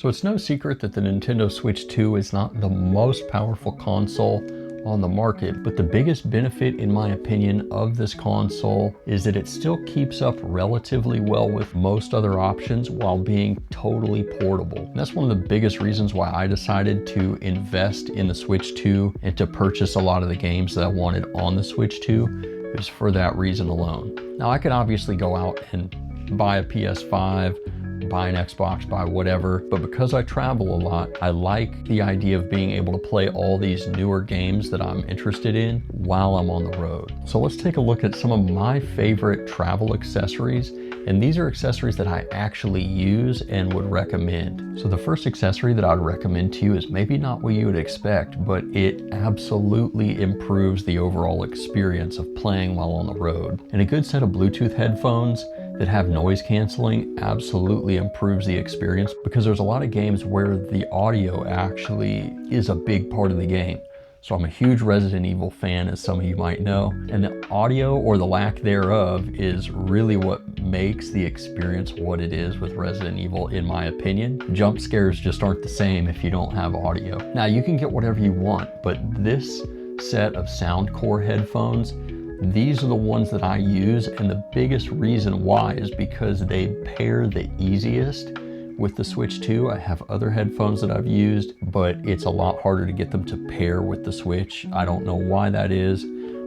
So it's no secret that the Nintendo Switch 2 is not the most powerful console on the market, but the biggest benefit, in my opinion, of this console is that it still keeps up relatively well with most other options while being totally portable. And that's one of the biggest reasons why I decided to invest in the Switch 2 and to purchase a lot of the games that I wanted on the Switch 2, is for that reason alone. Now, I could obviously go out and buy a PS5, buy an Xbox, buy whatever, but because I travel a lot, I like the idea of being able to play all these newer games that I'm interested in while I'm on the road. So let's take a look at some of my favorite travel accessories, and these are accessories that I actually use and would recommend. So the first accessory that I'd recommend to you is maybe not what you would expect, but it absolutely improves the overall experience of playing while on the road. And a good set of Bluetooth headphones that have noise canceling absolutely improves the experience, because there's a lot of games where the audio actually is a big part of the game. So I'm a huge Resident Evil fan, as some of you might know, and the audio, or the lack thereof, is really what makes the experience what it is with Resident Evil, in my opinion. Jump scares just aren't the same if you don't have audio. Now, you can get whatever you want, but this set of Soundcore headphones, these are the ones that I use, and the biggest reason why is because they pair the easiest with the Switch 2. I have other headphones that I've used, but it's a lot harder to get them to pair with the Switch. I don't know why that is,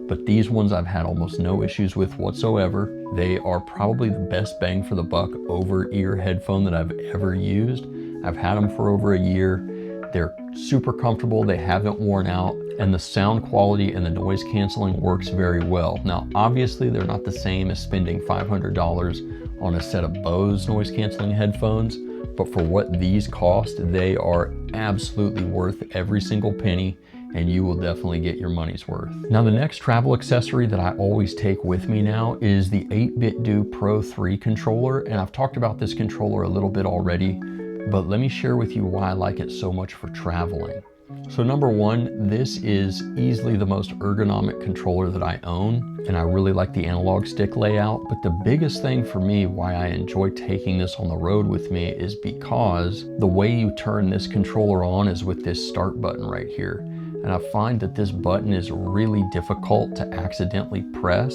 but these ones I've had almost no issues with whatsoever. They are probably the best bang for the buck over-ear headphone that I've ever used. I've had them for over a year. They're super comfortable, they haven't worn out, and the sound quality and the noise canceling works very well. Now, obviously, they're not the same as spending $500 on a set of Bose noise canceling headphones, but for what these cost, they are absolutely worth every single penny, and you will definitely get your money's worth. Now, the next travel accessory that I always take with me now is the 8BitDo Pro 3 controller, and I've talked about this controller a little bit already, but let me share with you why I like it so much for traveling. So number one, this is easily the most ergonomic controller that I own, and I really like the analog stick layout. But the biggest thing for me why I enjoy taking this on the road with me is because the way you turn this controller on is with this start button right here. And I find that this button is really difficult to accidentally press.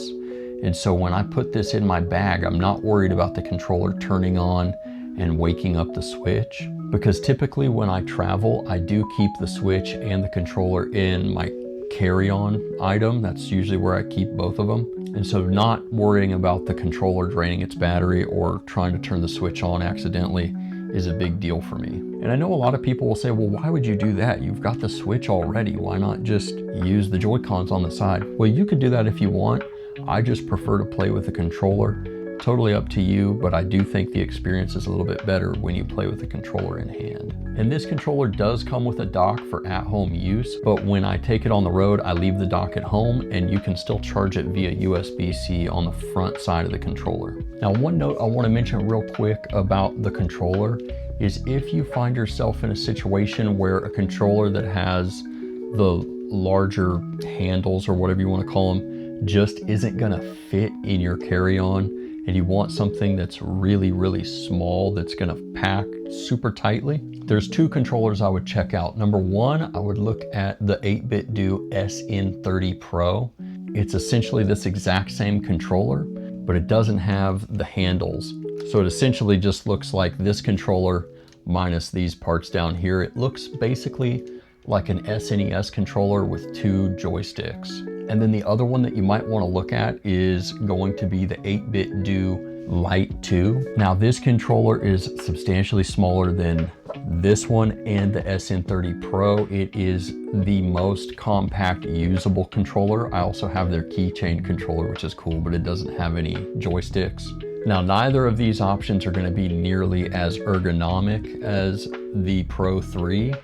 And so when I put this in my bag, I'm not worried about the controller turning on and waking up the Switch, because typically when I travel, I do keep the Switch and the controller in my carry-on item. That's usually where I keep both of them. And so not worrying about the controller draining its battery or trying to turn the Switch on accidentally is a big deal for me. And I know a lot of people will say, well, why would you do that? You've got the Switch already. Why not just use the Joy-Cons on the side? Well, you could do that if you want. I just prefer to play with the controller. Totally up to you, but I do think the experience is a little bit better when you play with the controller in hand. And this controller does come with a dock for at-home use, but when I take it on the road, I leave the dock at home, and you can still charge it via USB-C on the front side of the controller. Now, one note I want to mention real quick about the controller is if you find yourself in a situation where a controller that has the larger handles, or whatever you want to call them, just isn't gonna fit in your carry-on, and you want something that's really, really small that's gonna pack super tightly, there's two controllers I would check out. Number one, I would look at the 8BitDo SN30 Pro. It's essentially this exact same controller, but it doesn't have the handles. So it essentially just looks like this controller minus these parts down here. It looks basically like an SNES controller with two joysticks. And then the other one that you might want to look at is going to be the 8BitDo Lite 2. Now, this controller is substantially smaller than this one and the SN30 Pro. It is the most compact usable controller. I also have their keychain controller, which is cool, but it doesn't have any joysticks. Now, neither of these options are going to be nearly as ergonomic as the Pro 3.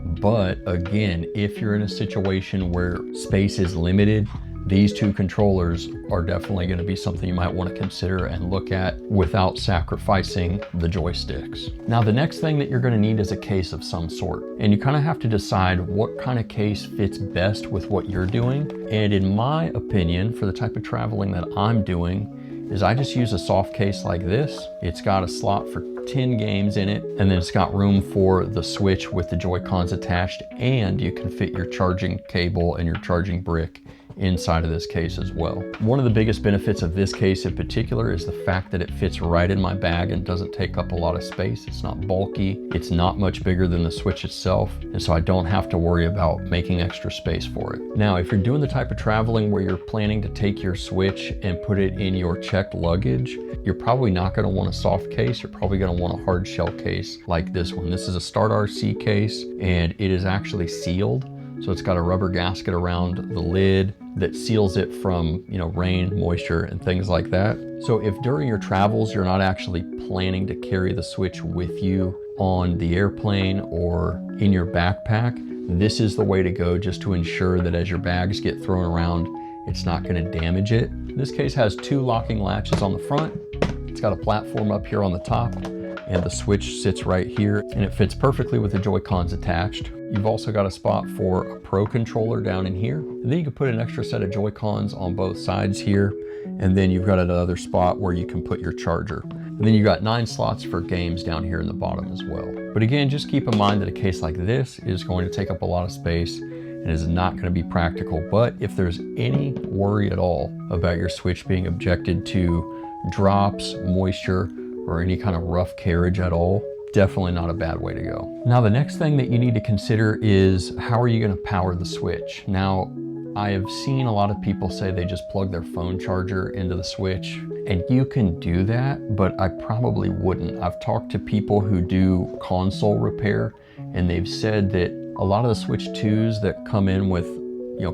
But again, if you're in a situation where space is limited, these two controllers are definitely going to be something you might want to consider and look at without sacrificing the joysticks. Now, the next thing that you're going to need is a case of some sort, and you kind of have to decide what kind of case fits best with what you're doing. And in my opinion, for the type of traveling that I'm doing, is I just use a soft case like this. It's got a slot for 10 games in it, and then it's got room for the Switch with the Joy-Cons attached, and you can fit your charging cable and your charging brick inside of this case as well. One of the biggest benefits of this case in particular is the fact that it fits right in my bag and doesn't take up a lot of space. It's not bulky, it's not much bigger than the Switch itself, and so I don't have to worry about making extra space for it. Now, if you're doing the type of traveling where you're planning to take your Switch and put it in your checked luggage, you're probably not going to want a soft case. You're probably going to want a hard shell case like this one. This is a Start RC case, and it is actually sealed. So it's got a rubber gasket around the lid that seals it from, rain, moisture, and things like that. So if during your travels, you're not actually planning to carry the Switch with you on the airplane or in your backpack, this is the way to go, just to ensure that as your bags get thrown around, it's not going to damage it. This case has 2 locking latches on the front. It's got a platform up here on the top, and the Switch sits right here, and it fits perfectly with the Joy-Cons attached. You've also got a spot for a Pro controller down in here, and then you can put an extra set of Joy-Cons on both sides here, and then you've got another spot where you can put your charger. And then you've got 9 slots for games down here in the bottom as well. But again, just keep in mind that a case like this is going to take up a lot of space and is not going to be practical. But if there's any worry at all about your Switch being subjected to drops, moisture, or any kind of rough carriage at all, definitely not a bad way to go. Now, the next thing that you need to consider is how are you going to power the Switch? Now, I have seen a lot of people say they just plug their phone charger into the Switch, and you can do that, but I probably wouldn't. I've talked to people who do console repair, and they've said that a lot of the Switch 2s that come in with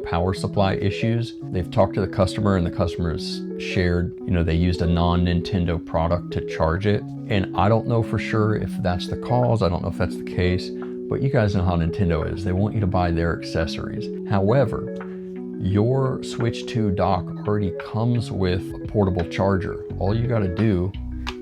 power supply issues, they've talked to the customer, and the customers shared, they used a non-Nintendo product to charge it. And I don't know for sure if that's the cause. I don't know if that's the case, but you guys know how Nintendo is. They want you to buy their accessories. However, your Switch 2 dock already comes with a portable charger. All you got to do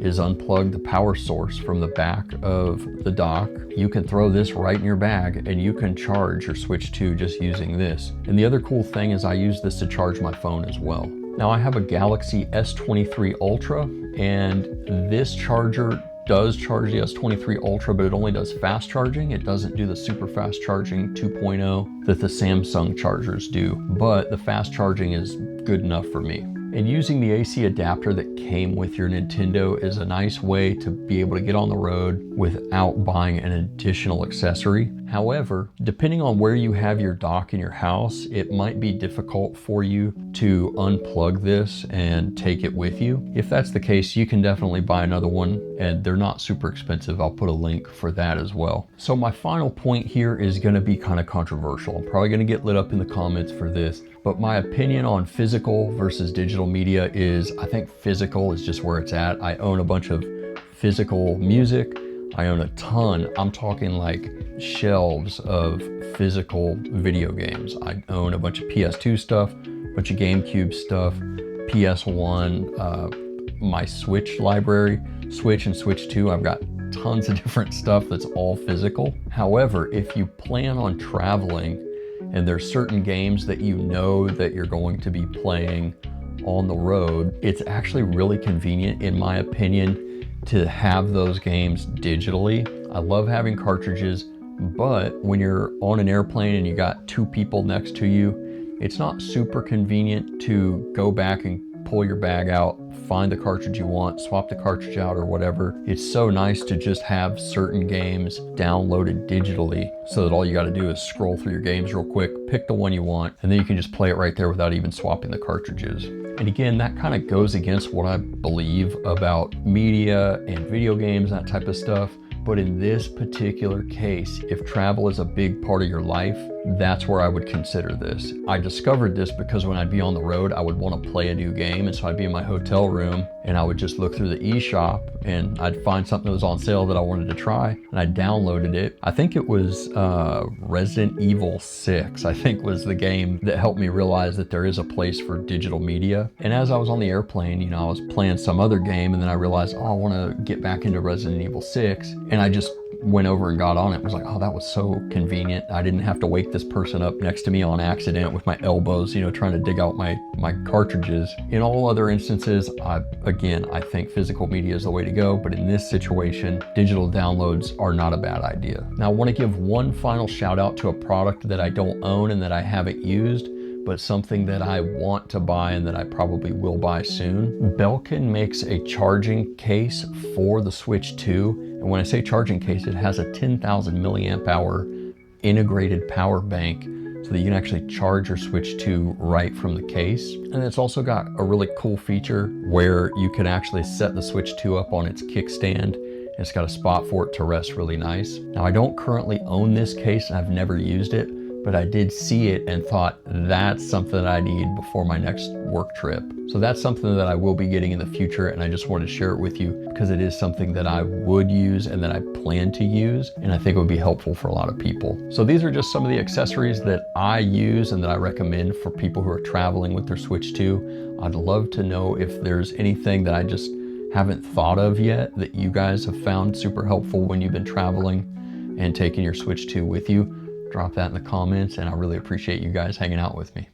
is unplug the power source from the back of the dock. You can throw this right in your bag and you can charge your Switch 2 just using this. And the other cool thing is I use this to charge my phone as well. Now, I have a Galaxy S23 Ultra, and this charger does charge the S23 Ultra, but it only does fast charging. It doesn't do the super fast charging 2.0 that the Samsung chargers do, but the fast charging is good enough for me. And using the AC adapter that came with your Nintendo is a nice way to be able to get on the road without buying an additional accessory. However, depending on where you have your dock in your house, it might be difficult for you to unplug this and take it with you. If that's the case, you can definitely buy another one, and they're not super expensive. I'll put a link for that as well. So my final point here is going to be kind of controversial. I'm probably going to get lit up in the comments for this, but my opinion on physical versus digital media is I think physical is just where it's at. I own a bunch of physical music. I own a ton. I'm talking like shelves of physical video games. I own a bunch of PS2 stuff, a bunch of GameCube stuff, PS1, my Switch library, Switch and Switch 2. I've got tons of different stuff that's all physical. However, if you plan on traveling and there's certain games that you know that you're going to be playing on the road, it's actually really convenient, in my opinion, to have those games digitally. I love having cartridges, but when you're on an airplane and you got 2 people next to you, it's not super convenient to go back and pull your bag out, find the cartridge you want, swap the cartridge out or whatever. It's so nice to just have certain games downloaded digitally so that all you got to do is scroll through your games real quick, pick the one you want, and then you can just play it right there without even swapping the cartridges. And again, that kind of goes against what I believe about media and video games, that type of stuff. But in this particular case, if travel is a big part of your life, that's where I would consider this. I discovered this because when I'd be on the road, I would want to play a new game. And so I'd be in my hotel room and I would just look through the eShop and I'd find something that was on sale that I wanted to try. And I downloaded it. I think it was Resident Evil 6, I think was the game that helped me realize that there is a place for digital media. And as I was on the airplane, I was playing some other game and then I realized, I want to get back into Resident Evil 6. And I just went over and got on it was like, oh, that was so convenient. I didn't have to wake this person up next to me on accident with my elbows, you know, trying to dig out my cartridges. In all other instances, I think physical media is the way to go, but in this situation, digital downloads are not a bad idea. Now, I want to give one final shout out to a product that I don't own and that I haven't used, but something that I want to buy and that I probably will buy soon. Belkin makes a charging case for the Switch 2. And when I say charging case, it has a 10,000 milliamp hour integrated power bank so that you can actually charge your Switch 2 right from the case. And it's also got a really cool feature where you can actually set the Switch 2 up on its kickstand. It's got a spot for it to rest really nice. Now, I don't currently own this case and I've never used it, but I did see it and thought that's something that I need before my next work trip. So that's something that I will be getting in the future, and I just wanted to share it with you because it is something that I would use and that I plan to use, and I think it would be helpful for a lot of people. So these are just some of the accessories that I use and that I recommend for people who are traveling with their Switch 2. I'd love to know if there's anything that I just haven't thought of yet that you guys have found super helpful when you've been traveling and taking your Switch 2 with you. Drop that in the comments, and I really appreciate you guys hanging out with me.